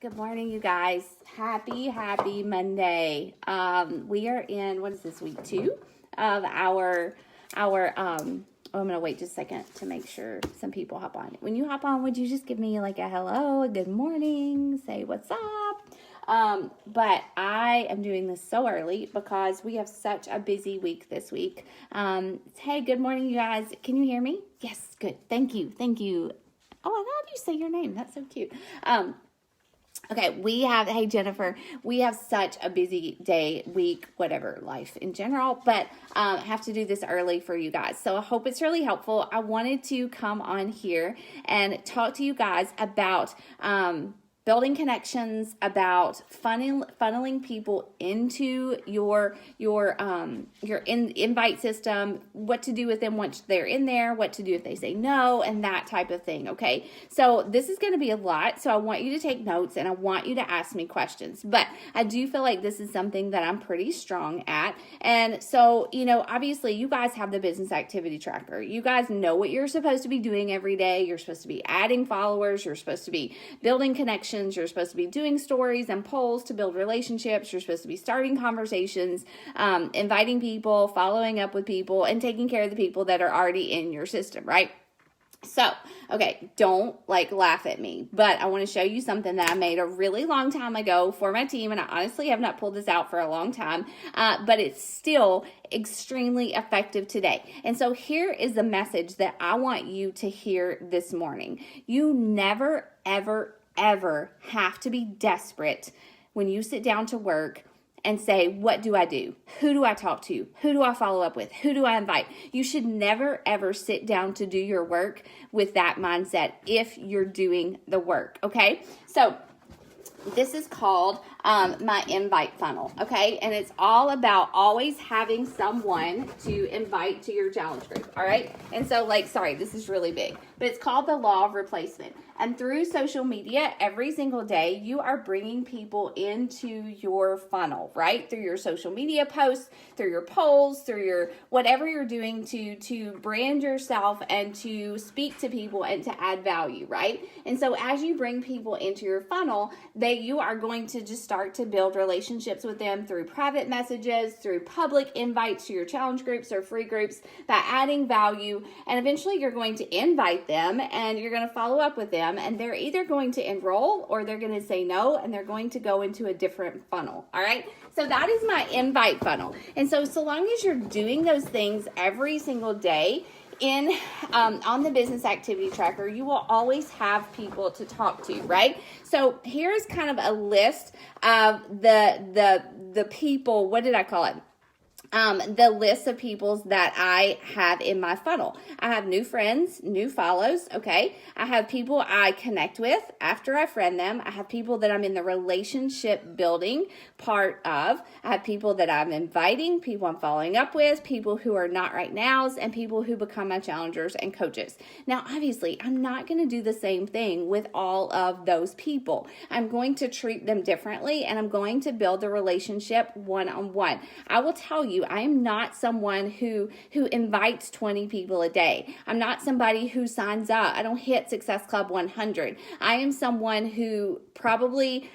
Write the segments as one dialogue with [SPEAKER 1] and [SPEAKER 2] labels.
[SPEAKER 1] Good morning, you guys. Happy Monday. We are in, what is this, week 2 of I'm going to wait just a second to make sure some people hop on. When you hop on, would you just give me like a hello, a good morning, say what's up? But I am doing this so early because we have such a busy week this week. Hey, good morning, you guys. Can you hear me? Yes, good. Thank you. Oh, I thought you say your name. That's so cute. Okay, hey Jennifer, we have such a busy day, week, whatever, life in general, but have to do this early for you guys. So I hope it's really helpful. I wanted to come on here and talk to you guys about building connections, about funneling people into your invite system, what to do with them once they're in there, what to do if they say no, and that type of thing, okay? So this is going to be a lot, so I want you to take notes, and I want you to ask me questions, but I do feel like this is something that I'm pretty strong at, and so, obviously, you guys have the business activity tracker. You guys know what you're supposed to be doing every day. You're supposed to be adding followers. You're supposed to be building connections. You're supposed to be doing stories and polls to build relationships. You're supposed to be starting conversations, inviting people, following up with people, and taking care of the people that are already in your system, right? So, okay, don't laugh at me, but I want to show you something that I made a really long time ago for my team, and I honestly have not pulled this out for a long time, but it's still extremely effective today. And so here is the message that I want you to hear this morning. You never, ever have to be desperate when you sit down to work and say, what do I do? Who do I talk to? Who do I follow up with? Who do I invite? You should never, ever sit down to do your work with that mindset if you're doing the work, okay? So this is called my invite funnel, okay? And it's all about always having someone to invite to your challenge group, all right? And so sorry, this is really big, but it's called the law of replacement. And through social media, every single day, you are bringing people into your funnel, right? Through your social media posts, through your polls, through your whatever you're doing to brand yourself and to speak to people and to add value, right? And so as you bring people into your funnel, you are going to just start to build relationships with them through private messages, through public invites to your challenge groups or free groups by adding value. And eventually you're going to invite them and you're going to follow up with them. And they're either going to enroll or they're going to say no, and they're going to go into a different funnel. All right. So that is my invite funnel. And so long as you're doing those things every single day on the business activity tracker, you will always have people to talk to, right? So here's kind of a list of the people, what did I call it? The list of people that I have in my funnel. I have new friends, new follows, okay? I have people I connect with after I friend them. I have people that I'm in the relationship building part of. I have people that I'm inviting, people I'm following up with, people who are not right nows, and people who become my challengers and coaches. Now, obviously, I'm not going to do the same thing with all of those people. I'm going to treat them differently, and I'm going to build the relationship one-on-one. I will tell you, I am not someone who invites 20 people a day. I'm not somebody who signs up. I don't hit Success Club 100. I am someone who probably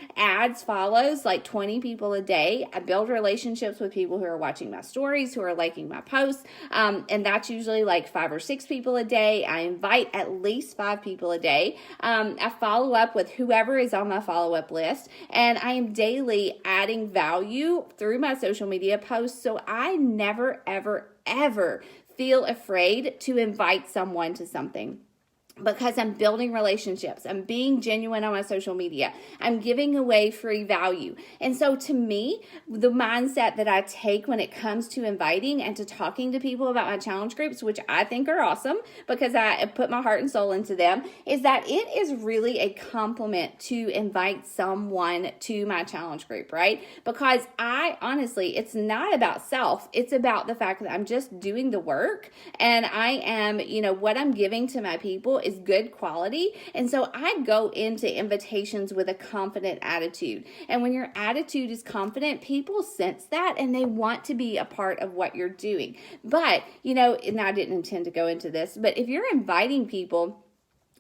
[SPEAKER 1] follows 20 people a day. I build relationships with people who are watching my stories, who are liking my posts, and that's usually 5 or 6 people a day. I invite at least 5 people a day. I follow up with whoever is on my follow-up list, and I am daily adding value through my social media posts, so I never, ever feel afraid to invite someone to something. Because I'm building relationships. I'm being genuine on my social media. I'm giving away free value. And so to me, the mindset that I take when it comes to inviting and to talking to people about my challenge groups, which I think are awesome because I put my heart and soul into them, is that it is really a compliment to invite someone to my challenge group, right? Because honestly, it's not about self. It's about the fact that I'm just doing the work and I am, what I'm giving to my people is good quality. And so I go into invitations with a confident attitude. And when your attitude is confident, people sense that and they want to be a part of what you're doing. But, and I didn't intend to go into this, but if you're inviting people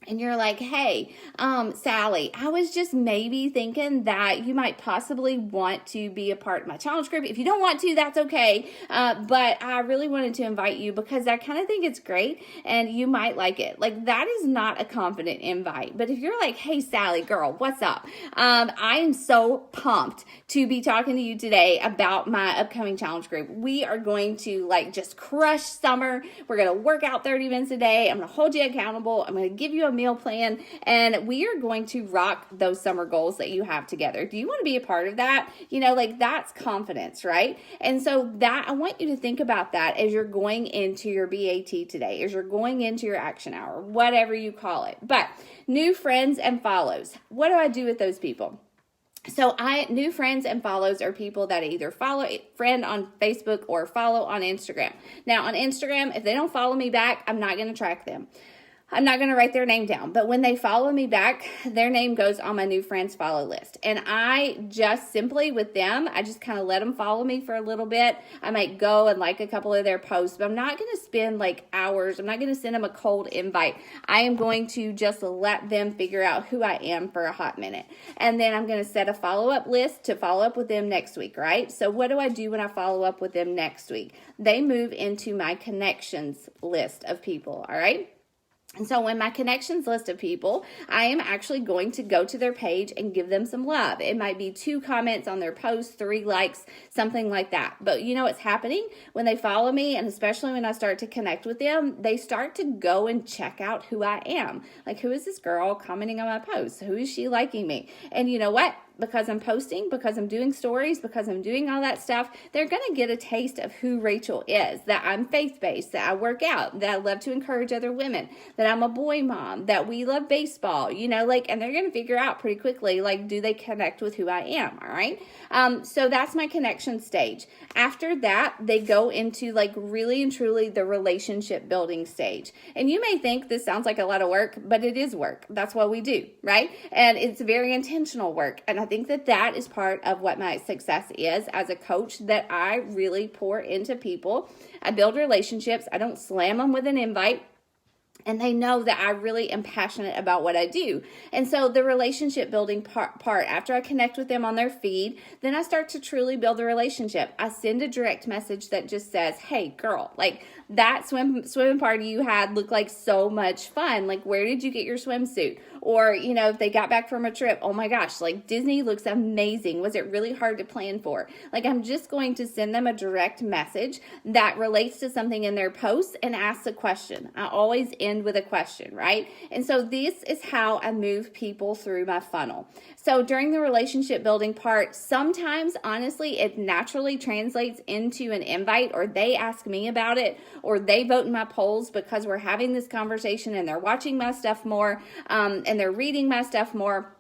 [SPEAKER 1] and you're like, hey, Sally, I was just maybe thinking that you might possibly want to be a part of my challenge group. If you don't want to, that's okay. But I really wanted to invite you because I kind of think it's great and you might like it. Like, that is not a confident invite. But if you're like, hey, Sally, girl, what's up? I am so pumped to be talking to you today about my upcoming challenge group. We are going to like just crush summer. We're going to work out 30 minutes a day. I'm going to hold you accountable. I'm going to give you a meal plan, and we are going to rock those summer goals that you have together. Do you want to be a part of that? You know, like, that's confidence, right? And so that, I want you to think about that as you're going into your BAT today, as you're going into your action hour, whatever you call it. But new friends and follows. What do I do with those people? So new friends and follows are people that either follow a friend on Facebook or follow on Instagram. Now, on Instagram, if they don't follow me back, I'm not going to track them. I'm not going to write their name down, but when they follow me back, their name goes on my new friends follow list. And I just simply with them, I just kind of let them follow me for a little bit. I might go and like a couple of their posts, but I'm not going to spend like hours. I'm not going to send them a cold invite. I am going to just let them figure out who I am for a hot minute. And then I'm going to set a follow-up list to follow up with them next week, right? So what do I do when I follow up with them next week? They move into my connections list of people, all right? And so in my connections list of people, I am actually going to go to their page and give them some love. It might be 2 comments on their post, 3 likes, something like that. But you know what's happening? When they follow me, and especially when I start to connect with them, they start to go and check out who I am. Like, who is this girl commenting on my posts? Who is she liking me? And you know what? Because I'm posting, because I'm doing stories, because I'm doing all that stuff, they're going to get a taste of who Rachel is, that I'm faith-based, that I work out, that I love to encourage other women, that I'm a boy mom, that we love baseball, you know, like, and they're going to figure out pretty quickly, like, do they connect with who I am, all right? So that's my connection stage. After that, they go into, like, really and truly the relationship building stage. And you may think this sounds like a lot of work, but it is work. That's what we do, right? And it's very intentional work. And I think that that is part of what my success is as a coach, that I really pour into people. I build relationships. I don't slam them with an invite. And they know that I really am passionate about what I do. And so the relationship building part, after I connect with them on their feed, then I start to truly build a relationship. I send a direct message that just says, hey, girl, like, that swimming party you had looked like so much fun. Like, where did you get your swimsuit? Or, you know, if they got back from a trip, oh my gosh, like, Disney looks amazing. Was it really hard to plan for? Like, I'm just going to send them a direct message that relates to something in their posts and ask a question. I always end with a question, right? And so this is how I move people through my funnel. So during the relationship building part, sometimes, honestly, it naturally translates into an invite, or they ask me about it, or they vote in my polls because we're having this conversation and they're watching my stuff more, and they're reading my stuff more.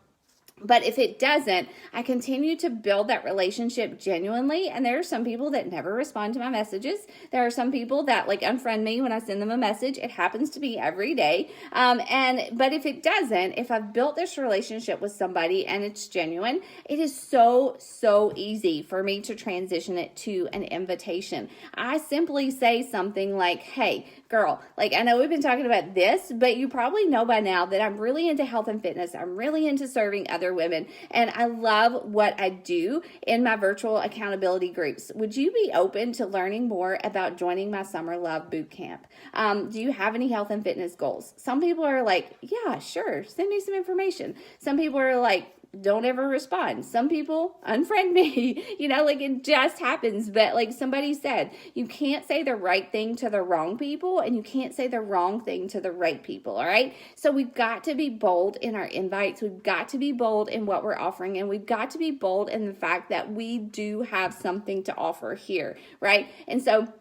[SPEAKER 1] But if it doesn't, I continue to build that relationship genuinely. And there are some people that never respond to my messages. There are some people that like unfriend me when I send them a message. It happens to be every day. But if it doesn't, if I've built this relationship with somebody and it's genuine, it is so easy for me to transition it to an invitation. I simply say something like, hey, girl, like, I know we've been talking about this, but you probably know by now that I'm really into health and fitness. I'm really into serving other women, and I love what I do in my virtual accountability groups. Would you be open to learning more about joining my Summer Love Boot Camp? Do you have any health and fitness goals? Some people are like, yeah, sure, send me some information. Some people are like, don't ever respond. Some people unfriend me, you know, like, it just happens. But like somebody said, you can't say the right thing to the wrong people, and you can't say the wrong thing to the right people. All right. So we've got to be bold in our invites. We've got to be bold in what we're offering, and we've got to be bold in the fact that we do have something to offer here. Right. And so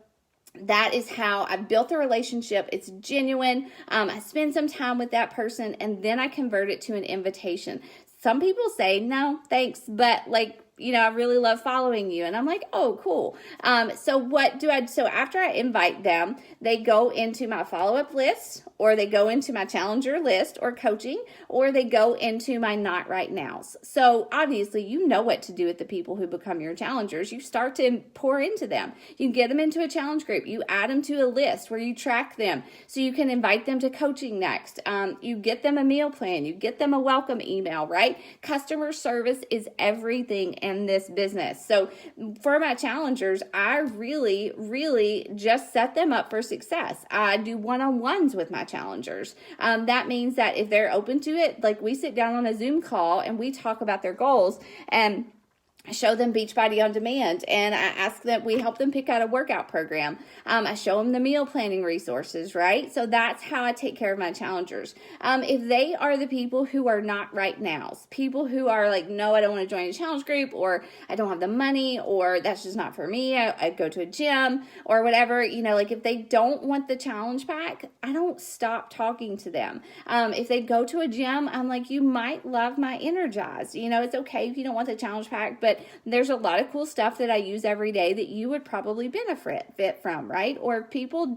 [SPEAKER 1] that is how I built the relationship. It's genuine. I spend some time with that person, and then I convert it to an invitation. Some people say, no, thanks, but like, I really love following you. And I'm like, oh, cool. So after I invite them, they go into my follow-up list, or they go into my challenger list or coaching, or they go into my not right nows. So obviously, you know what to do with the people who become your challengers. You start to pour into them. You get them into a challenge group. You add them to a list where you track them so you can invite them to coaching next. You get them a meal plan. You get them a welcome email, right? Customer service is everything in this business. So for my challengers, I really, really just set them up for success. I do one-on-ones with my challengers. That means that if they're open to it, like we sit down on a Zoom call and we talk about their goals, and I show them Beachbody on Demand, and I ask that we help them pick out a workout program. I show them the meal planning resources, right? So that's how I take care of my challengers. If they are the people who are not right nows, people who are like, no, I don't want to join a challenge group, or I don't have the money, or that's just not for me, I go to a gym or whatever, like if they don't want the challenge pack, I don't stop talking to them. If they go to a gym, I'm like, you might love my Energize. It's okay if you don't want the challenge pack, but there's a lot of cool stuff that I use every day that you would probably benefit from, right? Or if people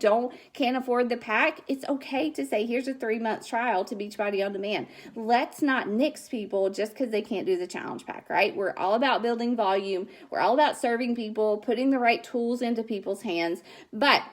[SPEAKER 1] can't afford the pack, it's okay to say, here's a 3-month trial to Beachbody on Demand. Let's not nix people just because they can't do the challenge pack, right? We're all about building volume. We're all about serving people, putting the right tools into people's hands. But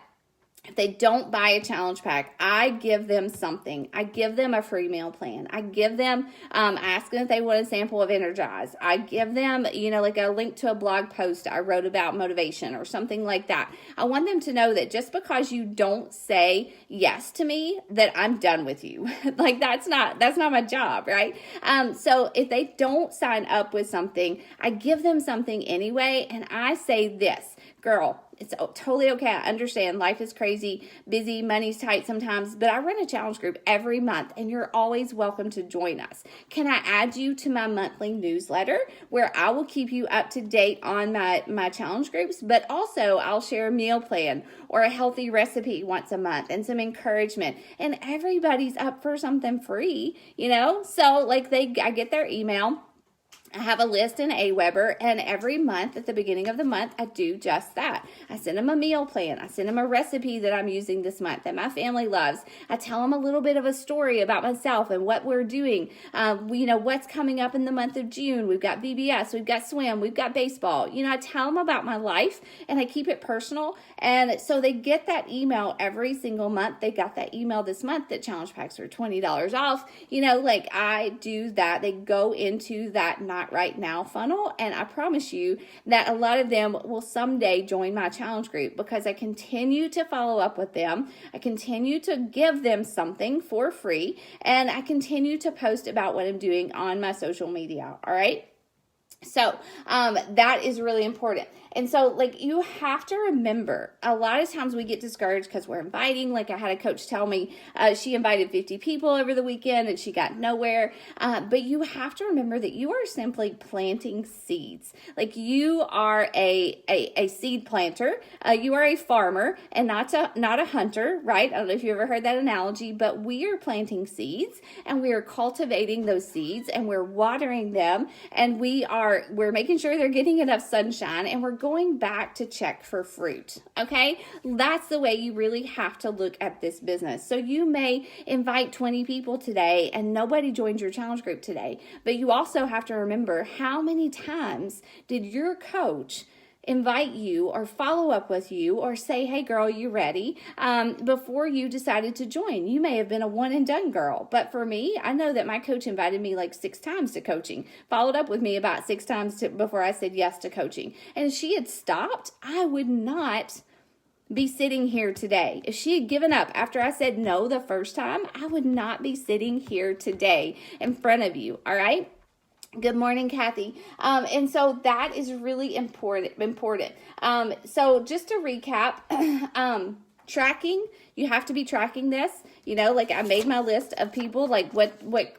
[SPEAKER 1] if they don't buy a challenge pack, I give them something. I give them a free meal plan. I give them, ask them if they want a sample of Energize. I give them, like a link to a blog post I wrote about motivation or something like that. I want them to know that just because you don't say yes to me, that I'm done with you. Like that's not my job, right? So if they don't sign up with something, I give them something anyway, and I say this, girl, it's totally okay. I understand life is crazy, busy, money's tight sometimes, but I run a challenge group every month, and you're always welcome to join us. Can I add you to my monthly newsletter where I will keep you up to date on my challenge groups, but also I'll share a meal plan or a healthy recipe once a month and some encouragement, and everybody's up for something free, So I get their email. I have a list in Aweber, and every month at the beginning of the month, I do just that. I send them a meal plan. I send them a recipe that I'm using this month that my family loves. I tell them a little bit of a story about myself and what we're doing. What's coming up in the month of June. We've got VBS, we've got swim, we've got baseball. I tell them about my life, and I keep it personal. And so they get that email every single month. They got that email this month that challenge packs are $20 off. I do that. They go into that not right now funnel, and I promise you that a lot of them will someday join my challenge group because I continue to follow up with them. I continue to give them something for free, and I continue to post about what I'm doing on my social media. All right. So that is really important. And so, you have to remember, a lot of times we get discouraged because we're inviting. I had a coach tell me she invited 50 people over the weekend and she got nowhere. But you have to remember that you are simply planting seeds. You are a seed planter. You are a farmer and not a hunter, right? I don't know if you ever heard that analogy, but we are planting seeds, and we are cultivating those seeds, and we're watering them, and we're making sure they're getting enough sunshine, and we're going back to check for fruit. Okay. That's the way you really have to look at this business. So you may invite 20 people today and nobody joins your challenge group today, but you also have to remember, how many times did your coach invite you or follow up with you or say, hey girl, you ready? Before you decided to join. You may have been a one and done girl, but for me, I know that my coach invited me 6 times to coaching, followed up with me about 6 times before I said yes to coaching. And if she had stopped, I would not be sitting here today. If she had given up after I said no the first time, I would not be sitting here today in front of you. All right. Good morning, Kathy. And so that is really important. So just to recap, tracking, you have to be tracking this, I made my list of people, what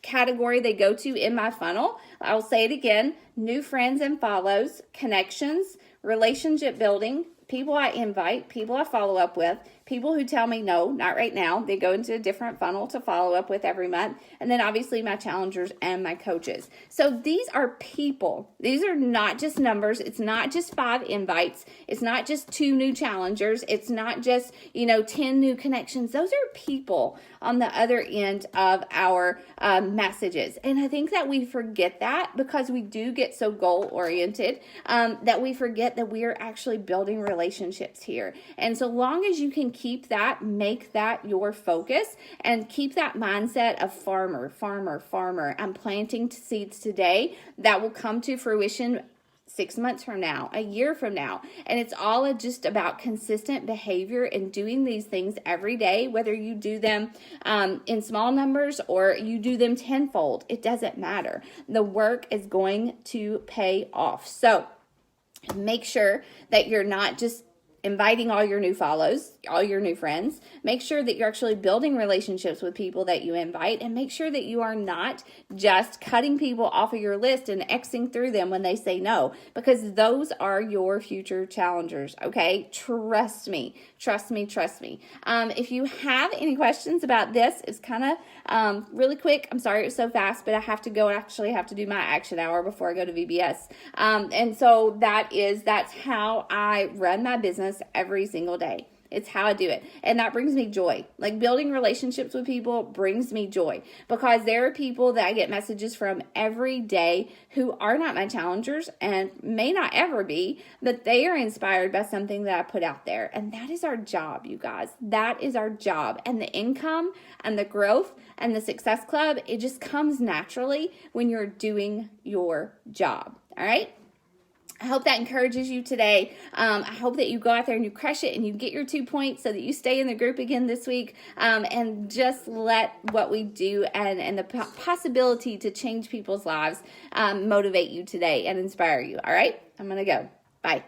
[SPEAKER 1] category they go to in my funnel. I'll say it again: new friends and follows, connections, relationship building, people I invite, people I follow up with, people who tell me, no, not right now. They go into a different funnel to follow up with every month. And then obviously my challengers and my coaches. So these are people. These are not just numbers. It's not just 5 invites. It's not just 2 new challengers. It's not just, 10 new connections. Those are people on the other end of our messages. And I think that we forget that because we do get so goal oriented that we forget that we are actually building relationships here. And so long as you can keep that, make that your focus and keep that mindset of farmer. I'm planting seeds today that will come to fruition 6 months from now, a year from now. And it's all just about consistent behavior and doing these things every day, whether you do them in small numbers or you do them tenfold. It doesn't matter. The work is going to pay off. So make sure that you're not just inviting all your new follows, all your new friends. Make sure that you're actually building relationships with people that you invite, and make sure that you are not just cutting people off of your list and Xing through them when they say no, because those are your future challengers, okay? Trust me. If you have any questions about this, it's kind of really quick. I'm sorry it was so fast, but I have to go and actually have to do my action hour before I go to VBS. And so that's how I run my business every single day. It's how I do it. And that brings me joy. Like building relationships with people brings me joy because there are people that I get messages from every day who are not my challengers and may not ever be, but they are inspired by something that I put out there. And that is our job, you guys. That is our job. And the income and the growth and the Success Club, it just comes naturally when you're doing your job. All right? I hope that encourages you today. I hope that you go out there and you crush it and you get your 2 points so that you stay in the group again this week, and just let what we do and the possibility to change people's lives motivate you today and inspire you. All right? I'm going to go. Bye.